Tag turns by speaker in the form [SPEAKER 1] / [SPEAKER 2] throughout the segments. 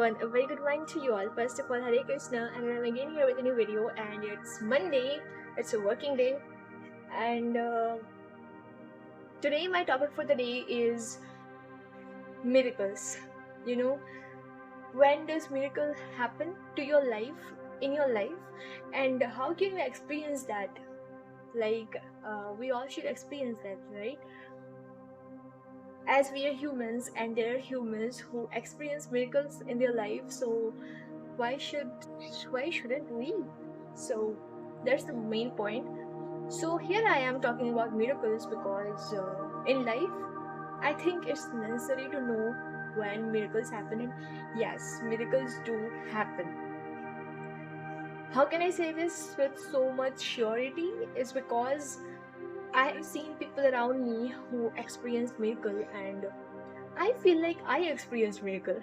[SPEAKER 1] everyone, a very good morning to you all. First of all, Hare Krishna, and I'm again here with a new video. And it's Monday, it's a working day, and today my topic for the day is miracles. You know, when does miracle happen to your life, in your life, and how can you experience that? Like, we all should experience that, right? As we are humans, and there are humans who experience miracles in their life, so why should why shouldn't we? So that's the main point. So here I am talking about miracles because in life I think it's necessary to know when miracles happen, and yes, miracles do happen. How can I say this with so much surety? Is because I have seen people around me who experience miracle, and I feel like I experienced miracle.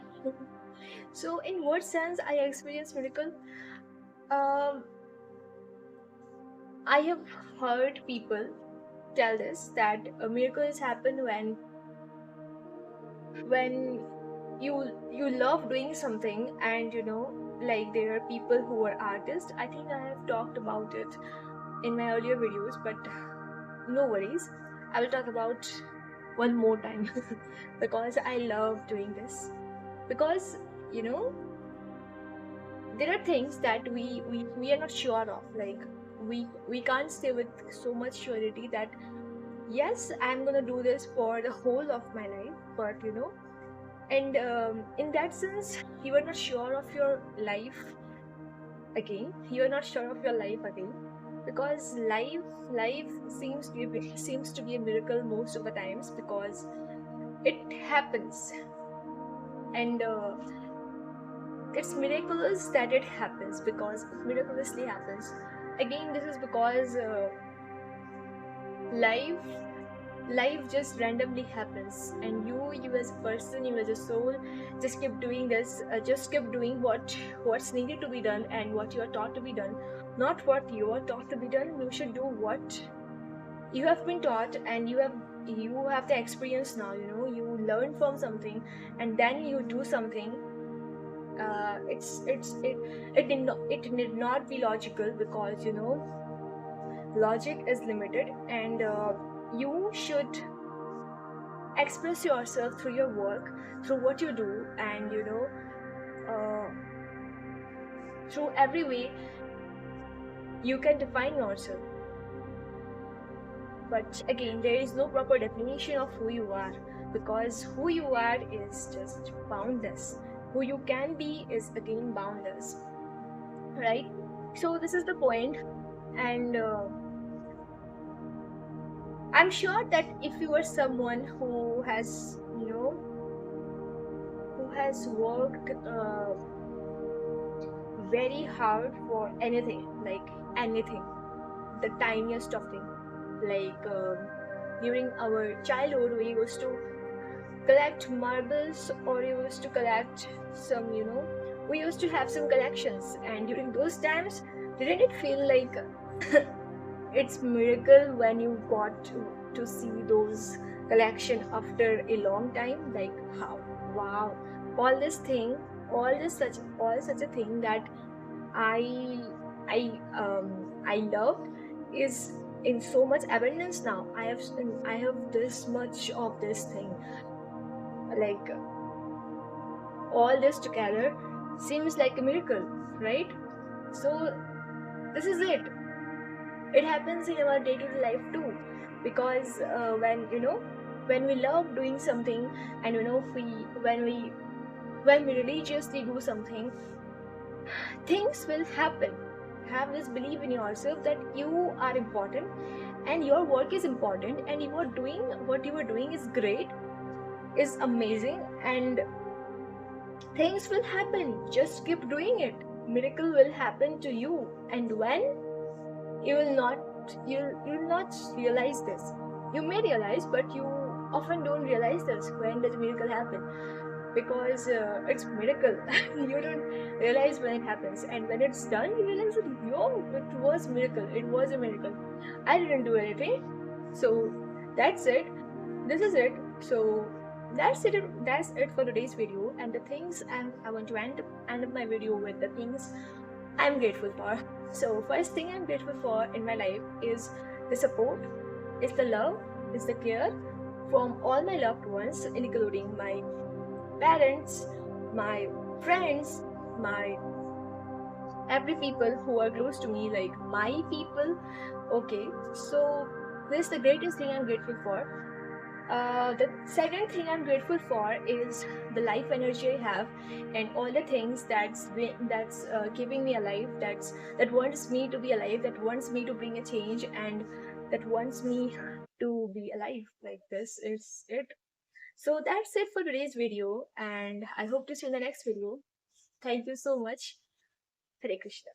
[SPEAKER 1] So in what sense I experienced miracle? um I have heard people tell this, that miracles happen when you love doing something, and like there are people who are artists. I think I have talked about it in my earlier videos, but no worries, I will talk about one more time because I love doing this. Because you know there are things that we are not sure of, like we can't say with so much surety that yes, I'm gonna do this for the whole of my life. But and in that sense, you are not sure of your life again. You are not sure of your life again, because life seems to be a miracle most of the times, because it happens, and it's miraculous that it happens, because it miraculously happens. Again, this is because life life just randomly happens, and you as a person, you as a soul, just keep doing this, just keep doing what's needed to be done, and what you are taught to be done, not what you are taught to be done. You should do what you have been taught, and you have the experience now. You learn from something, and then you do something. It need not be logical, because logic is limited, and you should express yourself through your work, through what you do, and uh, through every way you can define yourself. But again, there is no proper definition of who you are, because who you are is just boundless. Who you can be is again boundless, right? So this is the point. And I'm sure that if you are someone who has worked very hard for anything, like anything, the tiniest of thing, like during our childhood we used to collect marbles, or we used to collect some, we used to have some collections, and during those times, didn't it feel like it's miracle when you got to see those collection after a long time? Like, how, wow, all this thing, all such a thing that i I loved is in so much abundance now. I have this much of this thing, like all this together seems like a miracle, right? So this is it happens in our day-to-day life too, because when we love doing something, and when we religiously do something, things will happen. Have this belief in yourself that you are important, and your work is important, and you are doing what you are doing is great, is amazing, and things will happen. Just keep doing it. Miracle will happen to you. And when, you will not realize this. You may realize, but you often don't realize this. When does miracle happen? Because it's miracle. You don't realize when it happens, and when it's done, you realize that it was miracle. It was a miracle. I didn't do anything. So that's it. This is it. So That's it for today's video. And the things I want to end up my video with the things I'm grateful for. So first thing I'm grateful for in my life is the support, is the love, is the care from all my loved ones, including my parents, my friends, my every people who are close to me, like my people. Okay, so this is the greatest thing I'm grateful for. The second thing I'm grateful for is the life energy I have, and all the things that's keeping me alive. That wants me to be alive. That wants me to bring a change, and that wants me to be alive. Like this is it. So that's it for today's video, and I hope to see you in the next video. Thank you so much. Hare Krishna.